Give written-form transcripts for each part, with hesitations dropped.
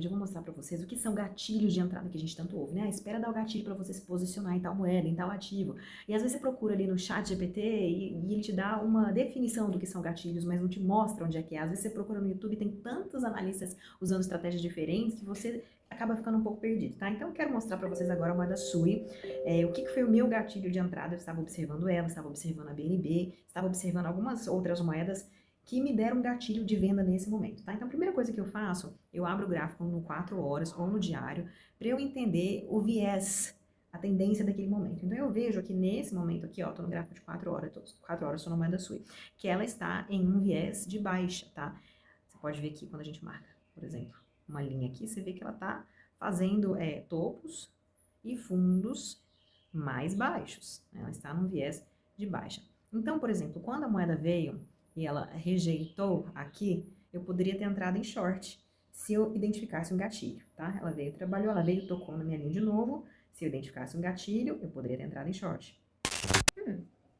Hoje eu vou mostrar para vocês o que são gatilhos de entrada que a gente tanto ouve, né? Espera dar o gatilho para você se posicionar em tal moeda, em tal ativo. E às vezes você procura ali no chat GPT e ele te dá uma definição do que são gatilhos, mas não te mostra onde é que é. Às vezes você procura no YouTube, tem tantos analistas usando estratégias diferentes que você acaba ficando um pouco perdido, tá? Então eu quero mostrar para vocês agora a moeda SUI, o que foi o meu gatilho de entrada. Eu estava observando ela, estava observando a BNB, estava observando algumas outras moedas que me deram um gatilho de venda nesse momento, tá? Então, a primeira coisa que eu faço, eu abro o gráfico no 4 horas ou no diário, para eu entender o viés, a tendência daquele momento. Então, eu vejo aqui nesse momento aqui, ó, tô no gráfico de 4 horas, 4 horas tô na moeda SUI, que ela está em um viés de baixa, tá? Você pode ver aqui quando a gente marca, por exemplo, uma linha aqui, você vê que ela tá fazendo topos e fundos mais baixos, né? Ela está num viés de baixa. Então, por exemplo, quando a moeda veio e ela rejeitou aqui, eu poderia ter entrado em short se eu identificasse um gatilho, tá? Ela veio, trabalhou, ela veio, tocou na minha linha de novo. Se eu identificasse um gatilho, eu poderia ter entrado em short.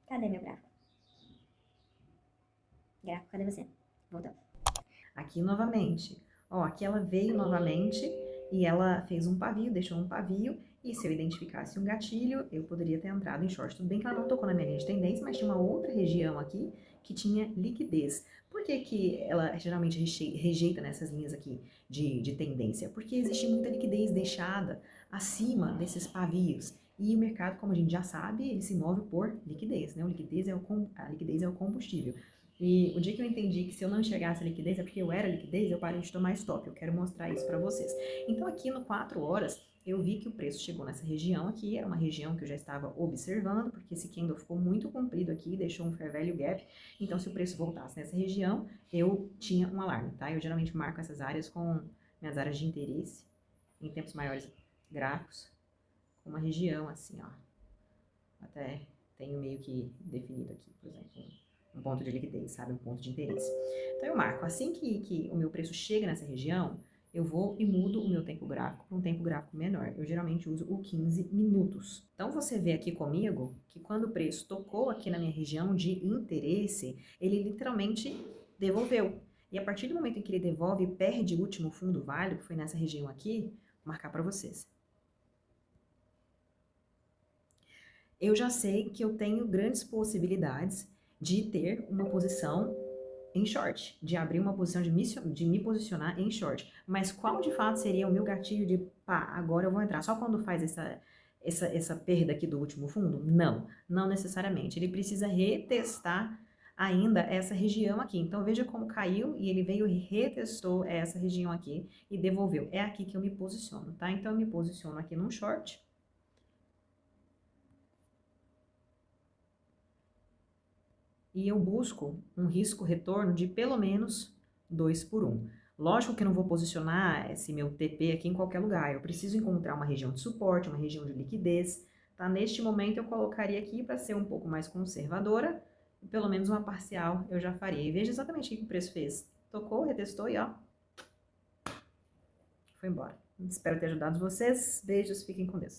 Cadê meu gráfico? Gráfico, cadê você? Voltou. Aqui novamente. Ó, aqui ela veio novamente e ela fez um pavio, deixou um pavio. E se eu identificasse um gatilho, eu poderia ter entrado em short. Tudo bem que ela não tocou na minha linha de tendência, mas tinha uma outra região aqui que tinha liquidez. Por que que ela geralmente rejeita nessas linhas aqui de tendência? Porque existe muita liquidez deixada acima desses pavios. E o mercado, como a gente já sabe, ele se move por liquidez, né? A liquidez é o combustível. E o dia que eu entendi que se eu não enxergasse a liquidez, é porque eu era liquidez, eu parei de tomar stop. Eu quero mostrar isso para vocês. Então, aqui no 4 horas, eu vi que o preço chegou nessa região aqui, era uma região que eu já estava observando, porque esse candle ficou muito comprido aqui, deixou um fair value gap. Então, se o preço voltasse nessa região, eu tinha um alarme, tá? Eu geralmente marco essas áreas com minhas áreas de interesse, em tempos maiores gráficos, com uma região assim, ó. Até tenho meio que definido aqui, por exemplo, um ponto de liquidez, sabe? Um ponto de interesse. Então, eu marco. Assim que o meu preço chega nessa região, eu vou e mudo o meu tempo gráfico para um tempo gráfico menor. Eu geralmente uso o 15 minutos. Então, você vê aqui comigo que quando o preço tocou aqui na minha região de interesse, ele literalmente devolveu. E a partir do momento em que ele devolve e perde o último fundo válido, que foi nessa região aqui, vou marcar para vocês. Eu já sei que eu tenho grandes possibilidades de ter uma posição em short, de abrir uma posição de me posicionar em short. Mas qual de fato seria o meu gatilho de, pá, agora eu vou entrar? Só quando faz essa perda aqui do último fundo? Não, não necessariamente. Ele precisa retestar ainda essa região aqui. Então veja como caiu e ele veio e retestou essa região aqui e devolveu. É aqui que eu me posiciono, tá? Então eu me posiciono aqui num short. E eu busco um risco-retorno de pelo menos 2 por 1. Lógico que eu não vou posicionar esse meu TP aqui em qualquer lugar, eu preciso encontrar uma região de suporte, uma região de liquidez, tá? Neste momento eu colocaria aqui para ser um pouco mais conservadora, e pelo menos uma parcial eu já faria. E veja exatamente o que o preço fez. Tocou, retestou e ó, foi embora. Espero ter ajudado vocês. Beijos, fiquem com Deus.